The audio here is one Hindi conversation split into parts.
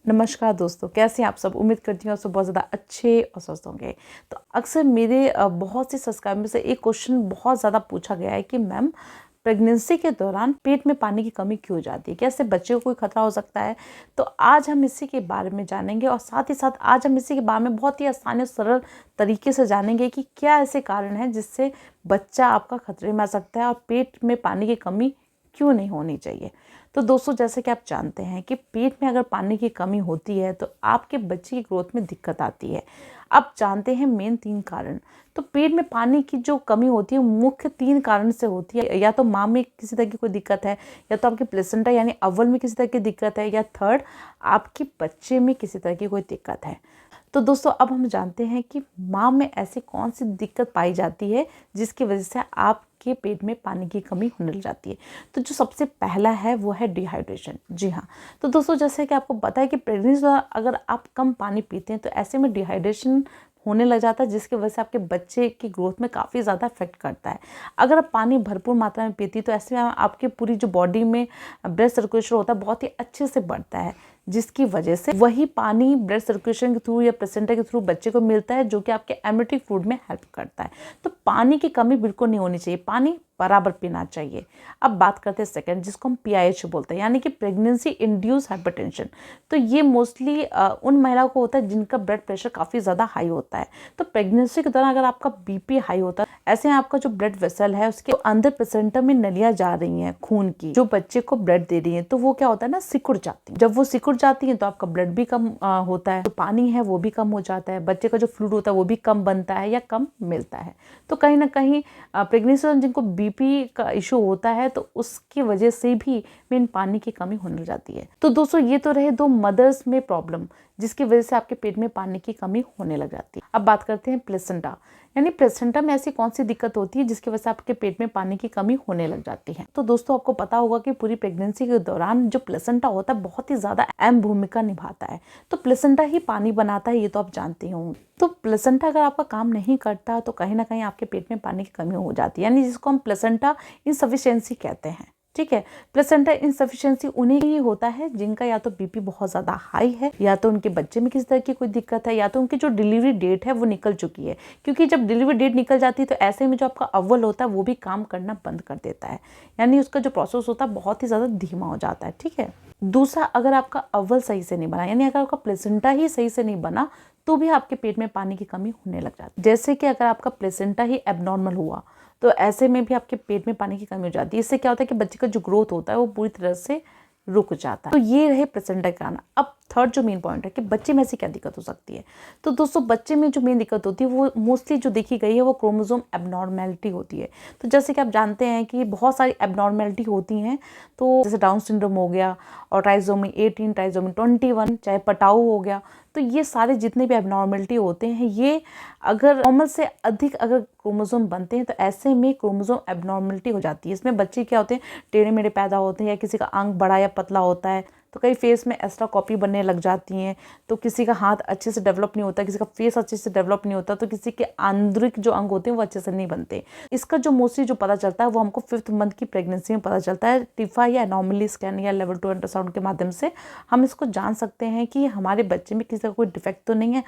नमस्कार दोस्तों, कैसे हैं आप सब। उम्मीद करती हूँ आप सब बहुत ज़्यादा अच्छे और स्वस्थ होंगे। तो अक्सर मेरे बहुत से सब्सक्राइबर से एक क्वेश्चन बहुत ज़्यादा पूछा गया है कि मैम, प्रेगनेंसी के दौरान पेट में पानी की कमी क्यों हो जाती है, क्या इससे बच्चे को कोई खतरा हो सकता है। तो आज हम इसी के बारे में जानेंगे और साथ ही साथ आज हम इसी के बारे में बहुत ही आसान और सरल तरीके से जानेंगे कि क्या ऐसे कारण हैं जिससे बच्चा आपका खतरे में आ सकता है और पेट में पानी की कमी क्यों नहीं होनी चाहिए। तो दोस्तों, जैसे कि आप जानते हैं कि पेट में अगर पानी की कमी होती है तो आपके बच्चे की ग्रोथ में दिक्कत आती है। आप जानते हैं मेन 3 कारण। तो पेट में पानी की जो कमी होती है मुख्य 3 कारण से होती है। या तो माँ में किसी तरह की कोई दिक्कत है, या तो आपके प्लेसेंटा यानी अव्वल में किसी तरह की दिक्कत है, या थर्ड आपके बच्चे में किसी तरह की कोई दिक्कत है। तो दोस्तों, अब हम जानते हैं कि माँ में ऐसी कौन सी दिक्कत पाई जाती है जिसकी वजह से आपके पेट में पानी की कमी होने लग जाती है। तो जो सबसे पहला है वो है डिहाइड्रेशन। जी हाँ, तो दोस्तों जैसे कि आपको पता है कि प्रेगनेंसी में अगर आप कम पानी पीते हैं तो ऐसे में डिहाइड्रेशन होने लग जाता है, जिसकी वजह से आपके बच्चे की ग्रोथ में काफ़ी ज़्यादा इफेक्ट करता है। अगर आप पानी भरपूर मात्रा में पीती तो ऐसे में आपके पूरी जो बॉडी में ब्लड सर्कुलेशन होता है बहुत ही अच्छे से बढ़ता है, जिसकी वजह से वही पानी ब्लड सर्कुलेशन के थ्रू या प्लेसेंटा के थ्रू बच्चे को मिलता है, जो कि आपके एम्नियोटिक फ्लूइड में हेल्प करता है। तो पानी की कमी बिल्कुल नहीं होनी चाहिए, पानी बराबर पीना चाहिए। अब बात करते हैं सेकंड, जिसको हम पीआईएच बोलते हैं, यानी कि प्रेगनेंसी इंड्यूस हाइपरटेंशन। तो ये मोस्टली उन महिलाओं को होता है जिनका ब्लड प्रेशर काफ़ी ज़्यादा हाई होता है। तो प्रेगनेंसी के दौरान अगर आपका बीपी हाई होता है, ऐसे में आपका जो ब्लड वेसल है उसके अंदर प्लेसेंटा में नलियाँ जा रही हैं खून की, जो बच्चे को ब्लड दे रही हैं, तो वो क्या होता है ना, सिकुड़ जाती है। जब वो सिकुड़ जाती है तो आपका ब्लड भी कम होता है, जो पानी है वो भी कम हो जाता है, बच्चे का जो फ्लूइड होता है वो भी कम बनता है या कम मिलता है। तो कहीं ना कहीं प्रेगनेंसी में जिनको बीपी का इशू होता है तो उसकी वजह से भी मेन पानी की कमी होने लग जाती है। तो दोस्तों, ये तो रहे 2 मदर्स में प्रॉब्लम जिसकी वजह से आपके पेट में पानी की कमी होने लग जाती है। अब बात करते हैं प्लेसेंटा, यानी प्लेसेंटा में ऐसी कौन सी दिक्कत होती है जिसकी वजह से आपके पेट में पानी की कमी होने लग जाती है। तो दोस्तों, आपको पता होगा कि पूरी प्रेगनेंसी के दौरान जो प्लेसेंटा होता है बहुत ही ज्यादा अहम भूमिका निभाता है। तो प्लेसेंटा ही पानी बनाता है, ये तो आप जानते होंगे। तो प्लेसेंटा अगर आपका काम नहीं करता तो कहीं ना कहीं आपके पेट में पानी की कमी हो जाती है, यानी जिसको हम प्लेसेंटा इनसफिशिएंसी कहते हैं। ठीक है, प्लेसेंटा इनसफिशिएंसी उन्हें ही होता है जिनका या तो बीपी बहुत ज़्यादा हाई है, या तो उनके बच्चे में किसी तरह की कोई दिक्कत है, या तो उनकी जो डिलीवरी डेट है वो निकल चुकी है। क्योंकि जब डिलीवरी डेट निकल जाती है तो ऐसे में जो आपका अव्वल होता है वो भी काम करना बंद कर देता है, यानी उसका जो प्रोसेस होता है बहुत ही ज़्यादा धीमा हो जाता है। ठीक है, दूसरा, अगर आपका अव्वल सही से नहीं बना, यानी अगर आपका प्लेसेंटा ही सही से नहीं बना तो भी आपके पेट में पानी की कमी होने लग जाती है। जैसे कि अगर आपका प्लेसेंटा ही एबनॉर्मल हुआ तो ऐसे में भी आपके पेट में पानी की कमी हो जाती है। इससे क्या होता है कि बच्चे का जो ग्रोथ होता है वो पूरी तरह से रुक जाता है। तो ये रहे प्लेसेंटा के कारण। अब थर्ड जो मेन पॉइंट है कि बच्चे में ऐसी क्या दिक्कत हो सकती है। तो दोस्तों, बच्चे में जो मेन दिक्कत होती है वो मोस्टली जो देखी गई है वो क्रोमोसोम एबनॉर्मेलिटी होती है। तो जैसे कि आप जानते हैं कि बहुत सारी एबनॉर्मेलिटी होती हैं, तो जैसे डाउन सिंड्रोम हो गया और ट्राइसोमी 18, ट्राइसोमी 21, चाहे पटाऊ हो गया। तो ये सारे जितने भी एबनॉर्मेलिटी होते हैं, ये अगर नॉर्मल से अधिक अगर क्रोमोसोम बनते हैं तो ऐसे में क्रोमोसोम एबनॉर्मेलिटी हो जाती है। इसमें बच्चे क्या होते हैं, टेढ़े मेढ़े पैदा होते हैं, या किसी का अंग बड़ा या पतला होता है, तो कई फेस में एक्स्ट्रा कॉपी बनने लग जाती हैं, तो किसी का हाथ अच्छे से डेवलप नहीं होता, किसी का फेस अच्छे से डेवलप नहीं होता, तो किसी के आंतरिक जो अंग होते हैं वो अच्छे से नहीं बनते। इसका जो मोस्टली जो पता चलता है वो हमको 5th मंथ की प्रेगनेंसी में पता चलता है। टिफा या एनॉमली स्कैन या लेवल 2 अल्ट्रासाउंड के माध्यम से हम इसको जान सकते हैं कि हमारे बच्चे में किसी का कोई डिफेक्ट तो नहीं है।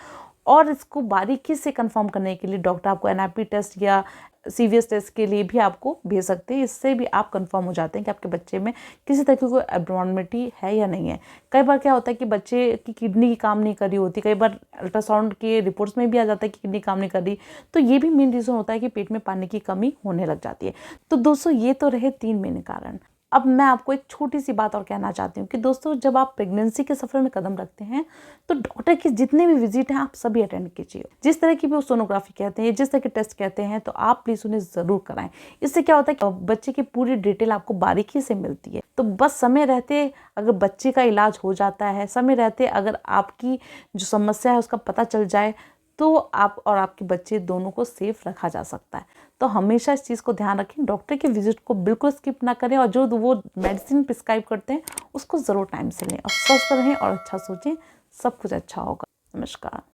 और इसको बारीकी से कंफर्म करने के लिए डॉक्टर आपको एनआईपी टेस्ट या सीवीएस टेस्ट के लिए भी आपको भेज सकते हैं। इससे भी आप कंफर्म हो जाते हैं कि आपके बच्चे में किसी तरह की कोई एब्नॉर्मलिटी है या नहीं है। कई बार क्या होता है कि बच्चे की किडनी की काम नहीं कर रही होती, कई बार अल्ट्रासाउंड के रिपोर्ट्स में भी आ जाता है कि किडनी काम नहीं कर रही, तो ये भी मेन रीज़न होता है कि पेट में पानी की कमी होने लग जाती है। तो दोस्तों, ये तो रहे 3 मेन कारण। अब मैं आपको एक छोटी सी बात और कहना चाहती हूँ कि दोस्तों, जब आप प्रेगनेंसी के सफर में कदम रखते हैं तो डॉक्टर की जितने भी विजिट हैं आप सभी अटेंड कीजिए। जिस तरह की भी वो सोनोग्राफी कहते हैं, जिस तरह के टेस्ट कहते हैं, तो आप प्लीज़ उन्हें ज़रूर कराएं। इससे क्या होता है कि बच्चे की पूरी डिटेल आपको बारीकी से मिलती है। तो बस समय रहते अगर बच्चे का इलाज हो जाता है, समय रहते अगर आपकी जो समस्या है उसका पता चल जाए, तो आप और आपके बच्चे दोनों को सेफ रखा जा सकता है। तो हमेशा इस चीज़ को ध्यान रखें, डॉक्टर की विजिट को बिल्कुल स्किप ना करें, और जो वो मेडिसिन प्रिस्क्राइब करते हैं उसको ज़रूर टाइम से लें, और स्वस्थ रहें और अच्छा सोचें। सब कुछ अच्छा होगा। नमस्कार।